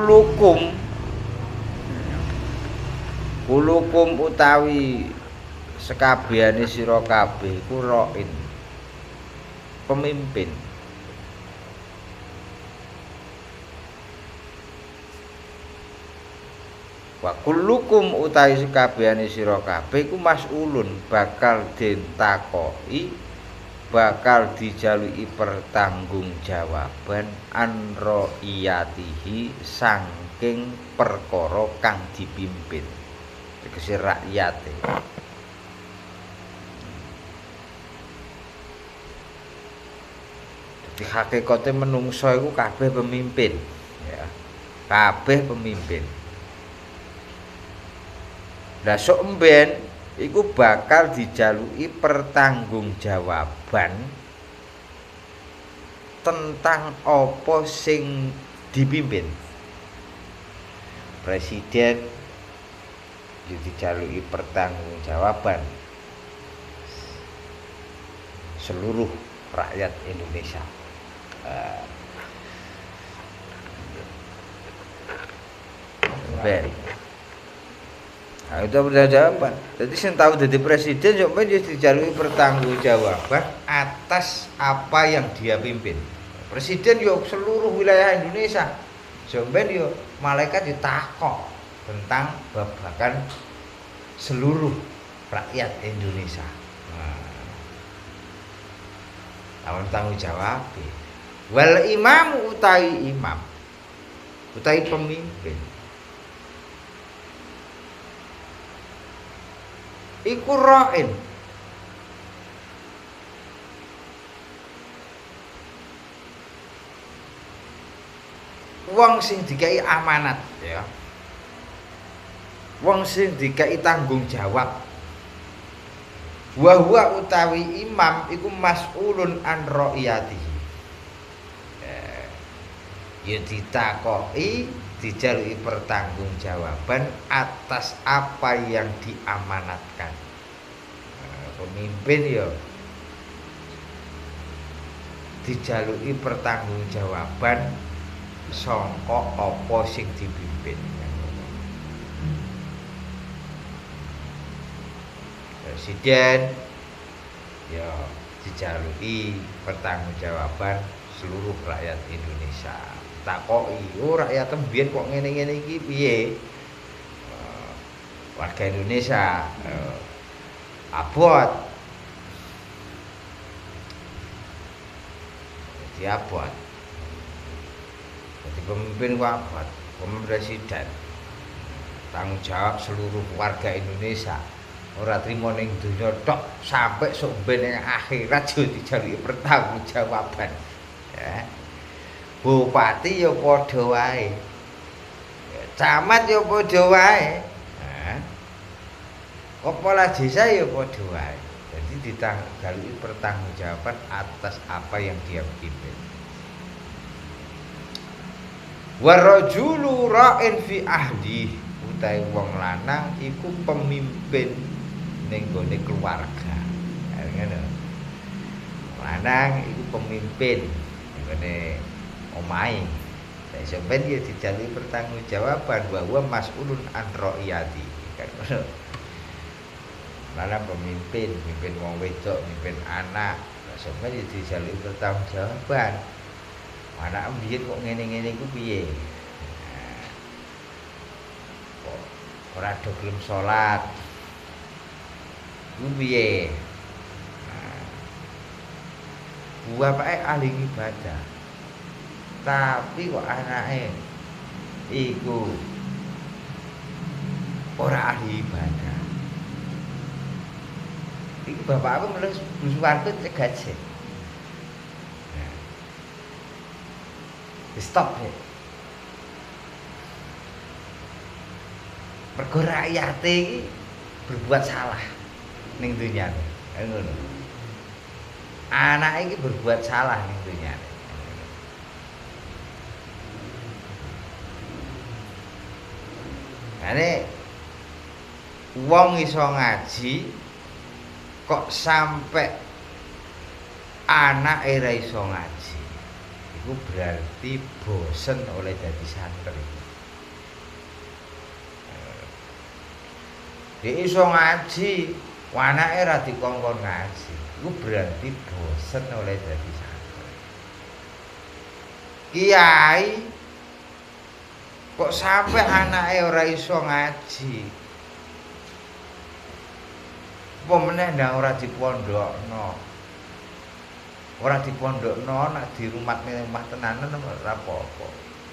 kulukum utawi sekabehane sira kabeh iku ra'in pemimpin. Wa kullukum utawi sekabehane sira kabeh iku mas'ulun bakal den takoki, bakal dijaluki pertanggungjawaban an ra'iyatihi saking perkara kang dipimpin. Tegese rakyate. Dadi hakikate menungso iku kabeh pemimpin, ya. Kabeh pemimpin. Lah sok mben iku bakal dijaluki pertanggungjawaban tentang apa sing dipimpin. Presiden yo dijaluki pertanggungjawaban seluruh rakyat Indonesia. Ben. Nah, itu pertanggungjawaban. Jadi sing tahu jadi presiden yo men dijaluki pertanggungjawaban atas apa yang dia pimpin. Presiden yo seluruh wilayah Indonesia. Sampeyan yo malaikat ditakok tentang babagan seluruh rakyat Indonesia. Nah, tanggung jawab. Wal imam utawi pemimpin. Iku ra'in. Wong sing dikai amanat, ya. Wong sing dikai tanggung jawab. Wa huwa utawi imam iku mas'ulun an ra'iyatihi. Ya ditakoki, dijaluki pertanggungjawaban atas apa yang diamanatkan. Pemimpin ya dijaluki pertanggungjawaban sangka apa sing dipimpin. Presiden ya dijaluki pertanggungjawaban seluruh rakyat Indonesia. Takoki, oh rakyat mbiyen kok ngene-ngene iki piye? Warga Indonesia abot. Jadi abot. Jadi pemimpin ku abot, pemimpin presiden. Tanggung jawab seluruh warga Indonesia. Ora trimo ning donya tok sampai sok ben ning akhirat yo dijaluki pertanggungjawaban. Ya. Bupati ya padha wae. Camat ya padha wae. Kepala desa ya padha wae. Jadi dijaluki pertanggungjawaban atas apa yang dia pimpin. Warajulu ra'in fi ahli, utahe wong lanang iku pemimpin ning gone keluarga. Ngono. Lanang iku pemimpin ning gone omahe. Nek sampeyan ya dijaluki pertanggungjawaban bahwa mas'ulun an ra'iyati. Kan ngono. Lanang pemimpin, mimpin wong wedok, mimpin anak. Nek sampeyan ya dijaluki pertanggungjawaban. Anak mbiyen kok ngene-ngene iku piye? Ora do gelem salat. Ku piye? Bapake ahli ibadah. Tapi kok anake iku ora ahli ibadah. Iki bapakku mlebu suwarga cegaje. Stop ya. Mergo rakyate iki berbuat salah ning dunyane. Ngono. Anake iki berbuat salah ning dunyane. Ane wong iso ngaji kok sampai anake ra iso ngaji. Iku berarti bosen oleh dadi santri. Dia iso ngaji, anake ra dikongkon ngaji. Iku berarti bosen oleh dadi santri. Kiai kok sampai anake ora iso ngaji. Apa meneh ndang ora dipondhokno. Ora dipondhokno nek di rumah tenanan ora apa-apa.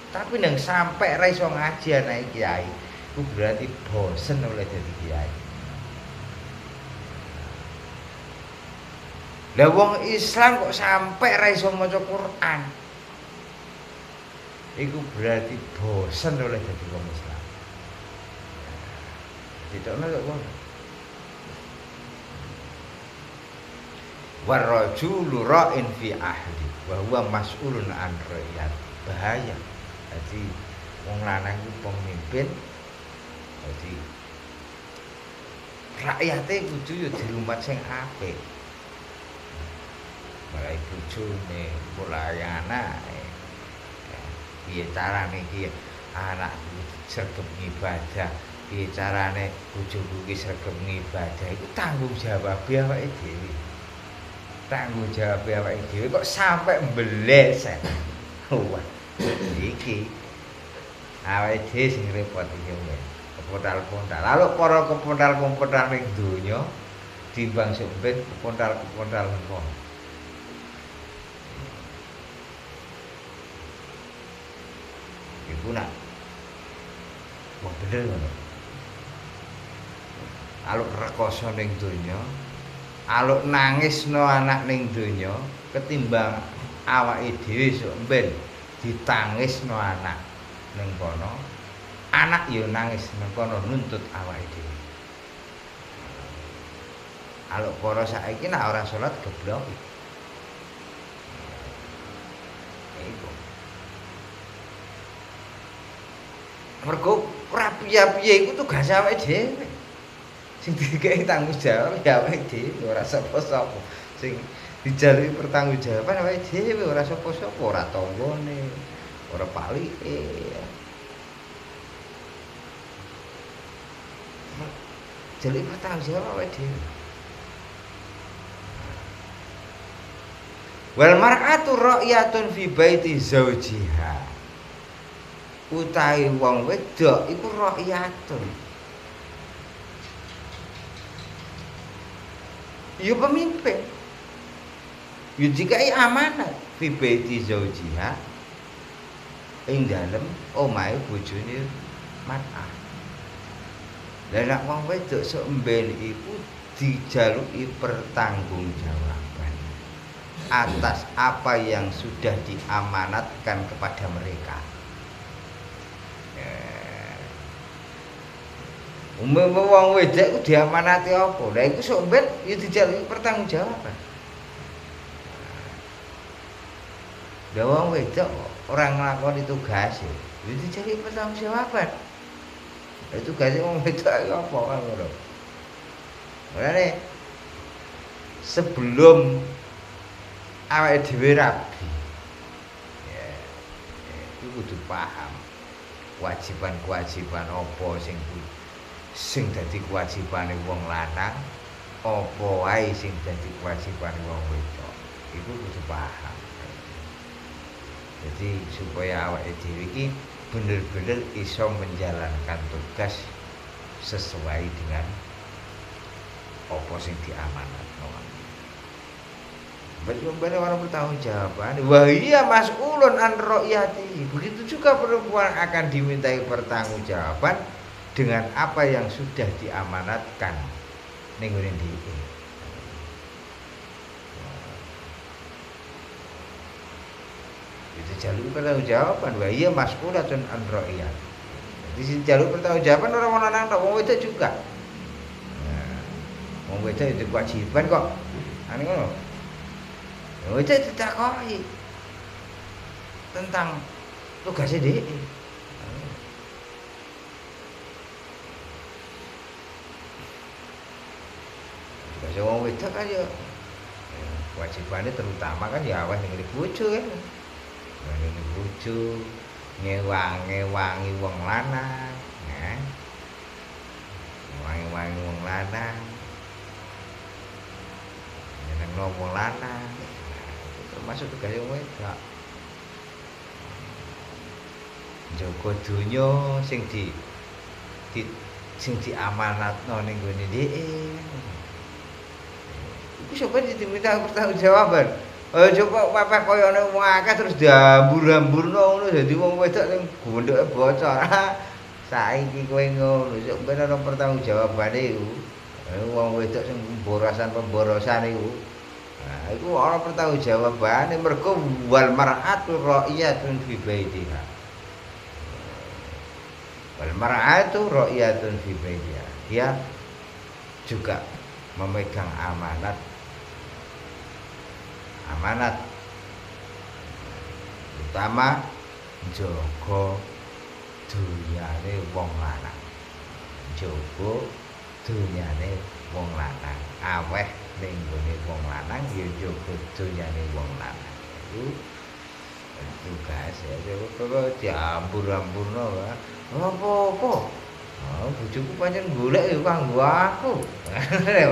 Tapi ndang sampai ra iso ngaji anake kiai, itu berarti bosen oleh dadi kiai. Lah wong Islam kok sampai ra iso maca Quran. Iku berarti bosen oleh dadi wong Islam. Tidak ono kok ngono. Warrajulu ra'in fi ahli wa huwa mas'ulun an ra'iyat. Bahaya. Jadi wong lanang iku pemimpin. Jadi rakyate kudu yo dirumat sing apik. Mulai bojone, mulai anake. Piye carane iki anak sregep ibadah, piye carane bojoku iki sregep ibadah, iku tanggung jawab awake dhewe. Tanggung jawab awake dhewe kok sampai mbleset. Wah, iki awake dhewe sing repot iki wis. Kepondal-pondal. Lalu para kepondal-kepondal ning donya timbang sampeyan kepondal-kepondal mengko. Iku nak wong bener ngono. Aluk rekoso ning donya, aluk nangisno anak ning donya ketimbang awake dhewe sok ben ditangisno anak ning kono. Anak yo nangis ning kono nuntut awake dhewe. Aluk para saiki nek ora salat geblok. Iku mergo rapiye-piye iku tugas awake dhewe. Sing dikeki tanggung jawab ya awake dhewe, ora sapa-sapa. Sing dijaluki pertanggungjawaban awake dhewe, ora sapa-sapa, ora tanggane, ora palike. Jaluki pertanggungjawaban awake dhewe. Wal mar'atu ra'yatun fi baiti zaujiha. Utahe wong wedok iku rakyatun. Ya pemimpin. Ya dikai amanat fi baiti zaujiha ing dalem omahe bojone mat'ah. Lah nek wong wedok sok mben iku dijaluki pertanggungjawaban atas apa yang sudah diamanatkan kepada mereka. Umumnya wong wedok ku diamanati apa? Lah iku sok ben ya dijaluki pertanggungjawaban. Lah wong wedok ora nglakoni tugas ya dijaluki pertanggungjawaban. Lah tugase wong wedok apa ngono. Mulane sebelum awake dhewe rabi ya iku kudu paham kewajiban apa sing dadi kewajibane wong lanang, apa wae sing dadi kewajibane wong wedok. Iku kudu paham. Jadi supaya awake dhewe iki bener-bener iso menjalankan tugas sesuai dengan apa sing diamanatno. Bener-bener orang bertanggung jawaban. Wah iya mas'ulun an ra'yati. Begitu juga perempuan akan dimintai pertanggungjawaban dengan apa yang sudah diamanatkan ning ngene iki. Itu jalur pertanggungjawaban. Wah iya mas'ulatun an ra'yat. Di sini jalur pertanggungjawaban orang lanang tok wong wedok juga. Nah, wong wedok itu kewajiban kok. Ane ngono. Wong wedok ditakoki tentang tugasnya dhek. Tugasnya wong wedok kan ya kewajibannya terutama kan ya awas ning bojo kan. Ning bojo ngewangi wong lanang, ya. wangi-wangi wong lanang. Nyenengno wong lanang. Termasuk tugas wong wedok. Njaga donya sing diamanatno ning gone dheke. Iku sampe diminta pertanggungjawaban. Coba pepeh kaya ngene wong akeh terus diambur-amburno ngono dadi wong wedok sing gondhoke bocor. Saiki kowe ngono, sok ben ana pertanggungjawabane iku. Wong wedok sing pemborosan iku. Nah, iku ana pertanggungjawabane mergo wal mar'atu ra'iyatun fi baitiha. Wal mar'atu ra'iyatun fi baitiha. Dia juga memegang amanat utama njaga dunyane wong lanang. Njaga dunyane wong lanang. Aweh ning gone wong lanang ya njaga dunyane wong lanang. Iku tugas ya kok diambur-amburno wae. Apa-apa. Oh, bojoku pancen golek ya kanggo aku.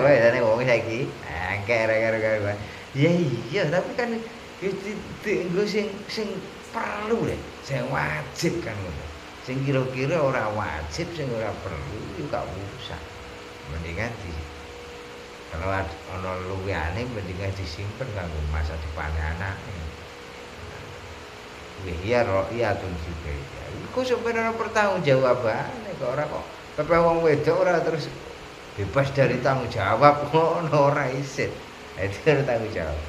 Wae jane wong saiki. Kere-kere. Ya iya, tapi kan nggo sing perlu deh, sing wajib kan ngono. Sing kira-kira ora wajib, sing ora perlu yo gak usah. Mendingan kalau ana luwihane mendingan disimpen kanggo masa depane anake. Ya ro'iyatun juga. Iku sebenarnya pertanggungjawabane kok ora kok pepe wong wedok ora terus bebas dari tanggung jawab ngono ora isin. Itu ada tanggung jawab.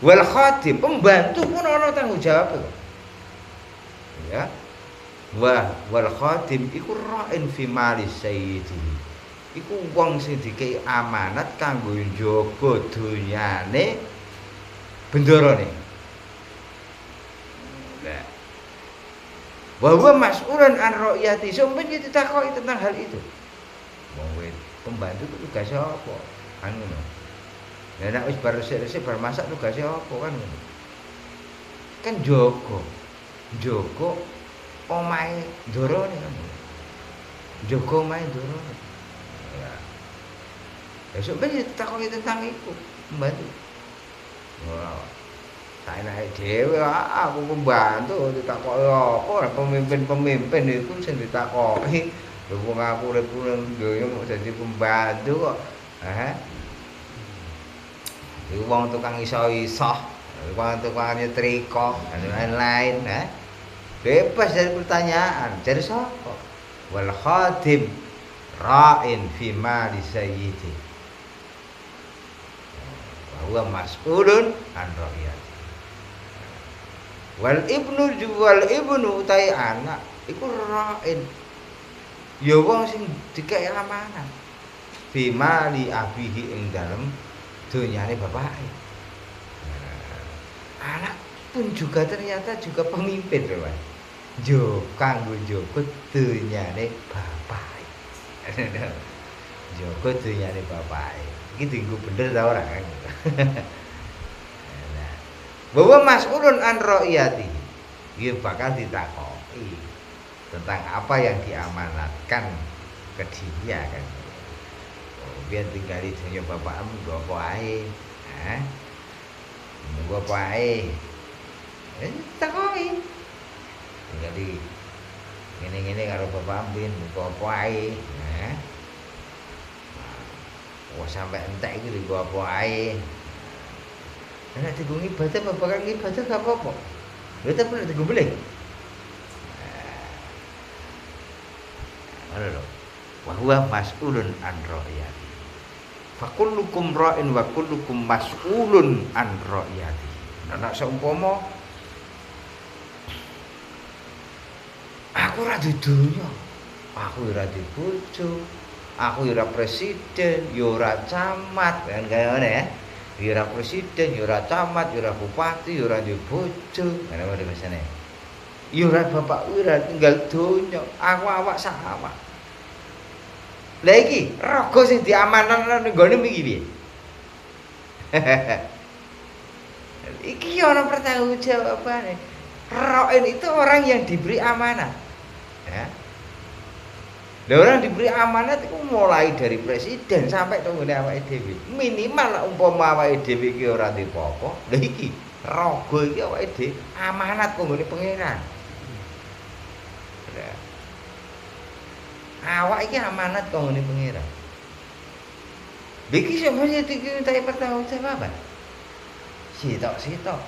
Wal khadim pembantu pun ana tanggung jawab kok. Ya. Wal khadim iku ra'in fi mali sayyidi. Iku wong sing dikei amanat kanggo njaga dunyane bendarane. Nah. Bahwa mas'ulan an ra'iyati sampeyan ditakoki tentang hal itu. Wong pembantu itu tugasnya apa? Kan ngono. Lah nek wis bar resik-resik bar masak tugasnya apa kan ngono. Kan njogo omahe ndorone kan. Njogo omahe ndorone. Ya. Besok ben ditakoki tentang iku, pembantu. Ora. Tak enake dhewe aku pembantu ditakoki apa pemimpin-pemimpin iku sing ditakoki. Lha wong aku urip nang donya mau dadi pembantu kok. Iku wong tukang iso-iso, wong tukang nyetrika, dan lain-lain, bebas dari pertanyaan. Dari sapa? Wal khadim ra'in fi mali sayyidi. Wa mas'ulun an ra'iyati. Wal ibnu utai anak iku ra'in. Ya wong sing dikek amanah. Fi mali abihi ing dalem dunyane bapake. Anak pun juga ternyata juga pemimpin lho, Mas. Kanggo njogo dunyane bapake. Njogo dunyane bapake. Iki dienggo bener ta ora? Nah, bahwa mas'ulun an ra'iyati. Dia bakal ditakoki tentang apa yang diamanatkan ke dia kan. Biar tinggal di dunia bapakmu nggo apa ae. Nggo apa ae. Takoki. Tinggal di ngene-ngene karo bapakmu nggo apa ae. Wah sampai entek iki nggo apa ae. Nek dienggo ibadah bapak ibadah gak apa-apa. Lha tapi nek dienggo beleh. Ngono lho. Wa huwa mas'ulun an ra'iyati. Fakullukum ra'in wa kullukum mas'ulun an ra'iyati. Nek seumpama aku ora di dunya, aku ora di bojo, aku ora presiden, yo ora camat, kan kaya ngene ya. Yo ora presiden, yo ora camat, yo ora bupati, yo ora di bojo. Ngene wae mesene. Yo ora bapak ora tinggal donya, aku awak sak awak. Lah iki raga sing diamanatno ning gone iki piye? Iki ana pertanggungjawabane. Ra'in itu orang yang diberi amanah. Ya. Lah orang diberi amanat itu mulai dari presiden sampai tunggone awake dhewe. Minimal nek umpama awake dhewe iki ora ndek apa-apa, lha iki raga iki awake dhewe amanat kanggone pangeran. Awak iki amanat kanggone pangeran. Lha iki sapa sing dimintai pertanggungjawaban? Sitok-sitok.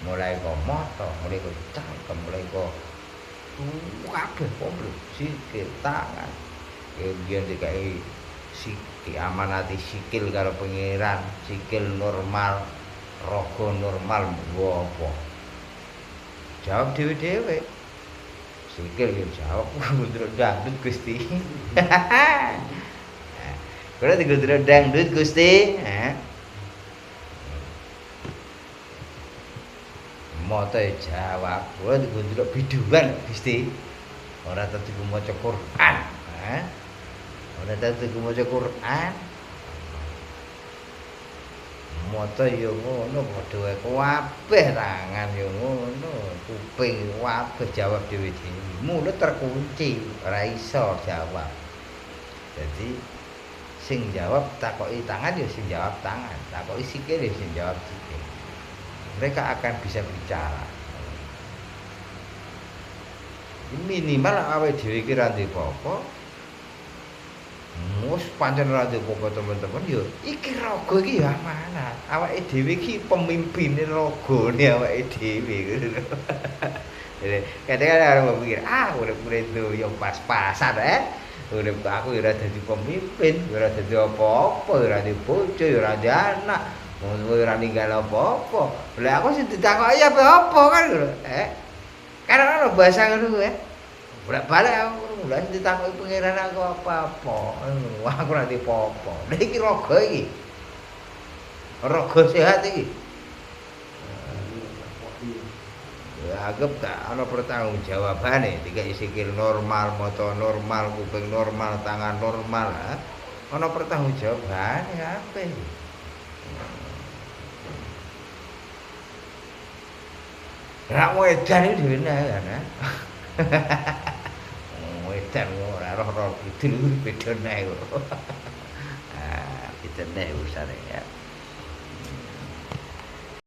Mulai kok moto, mulai kok cangkem, mulai kok kabeh komplit sikil tangan kemudian dikai sikil amanati sikil karo pangeran sikil normal raga normal nggo apa jawab dhewe-dhewe sikil yo jawab ngundruk dangdut Gusti kula digundruk dangdut Gusti moto jawab, kula digundruk biduan Gusti. Ora tadi ku maca Quran, ora tadi ku maca Quran. Moto yo ngono padha wae kabeh tangan yo ngono, kuping kabeh jawab dhewe-dhewe. Mulut terkunci, ora iso jawab. Jadi sing jawab takoki tangan yo sing jawab tangan, takoki sikil yo sing jawab sikil. Mereka akan bisa bicara. Minimal awake dhewe iki ra ndek apa-apa. Mus pancen ra ndek apa teman-teman yo iki raga iki ya amanat. Awake dhewe iki pemimpine ragane awake dhewe ngono. Kadang-kadang orang berpikir, urip-urip doyo pas-pasan urip aku ora dadi pemimpin, ora dadi apa-apa, ora di bojo, ora di anak. Ngono ora ninggal apa-apa. Lah aku sing ditakoki apa-apa kan lho. Karena ono bahasa ngono Bolak-balik aku lha sing ditakoki pangeran aku apa-apa. Wah aku ora apa-apa. Lah iki raga iki. Raga sehat iki. Ya anggap gak ana pertanggungjawabane, dikai sikil normal, mata normal, kuping normal, tangan normal. Ana pertanggungjawabane kabeh. Rak wedan iki dhewe kan. Wedan ora roh-roh kidul beda nek. Beda nek usane ya.